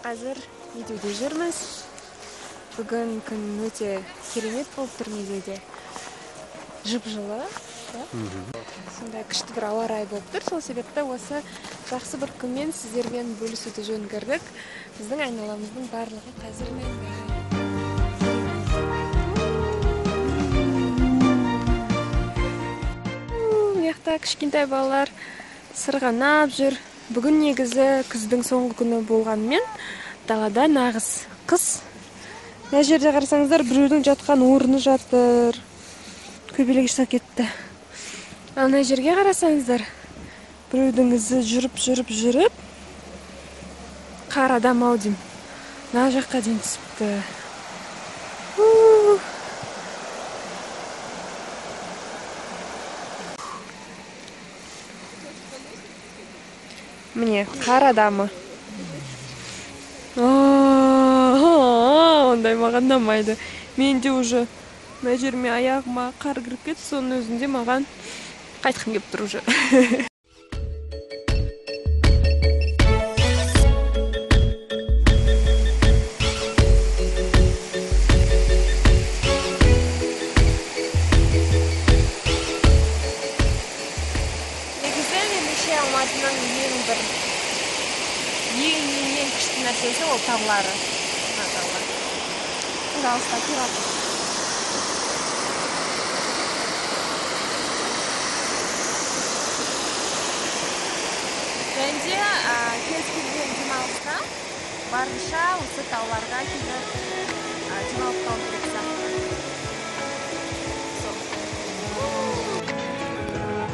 Қазір үйде жүрміз. Бүгін күн өте керемет болып тұр неде. Жып-жылы. Сондай күшті бір ауа райы болып тұр. Сол себепті осы жақсы бір күнмен сіздермен бөлісуді жөн көрдік. Біздің айналамыздың барлығы қазір мәңгі. Мияқта кішкентай балалар сырғанап жүр. Бүгін негізі күздің соңғы күні болғанымен далада нағыз қыс. Мына жерде қарасаңыздар, біреудің жатқан орны жатыр. Көбелек шығып кетті. Ал мына жерге қарасаңыздар, біреудің ізі жүріп қар адам ау деймін. Мына жаққа дейін түсіпті. Міне, қар адамы. Ондай маған ұнамайды. Менде уже мына жеріме аяғыма қар кіріп кетті, соның өзінде маған қайтқым келіп тұр уже. Алматының ең күшті нәрсесі ол таулары. Алыста тұрады. Бенде кез келген демалысқа барынша осы тауларға келіп демалып қалу керек сияқты.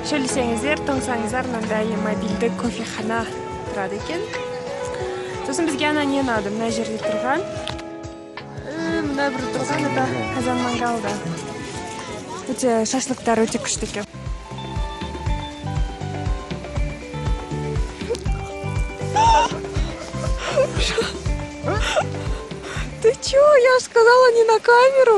Шөлесеңіздер, тоңсаңыздар, мынандай мобильді кофехана тұрады екен. Сосын бізге ана не ұнады, мына жерде тұрған. Мына бір тұрған, это казан мангалда. Өте шашлықтар өте күшті екен. Ты чё? Я же сказала не на камеру.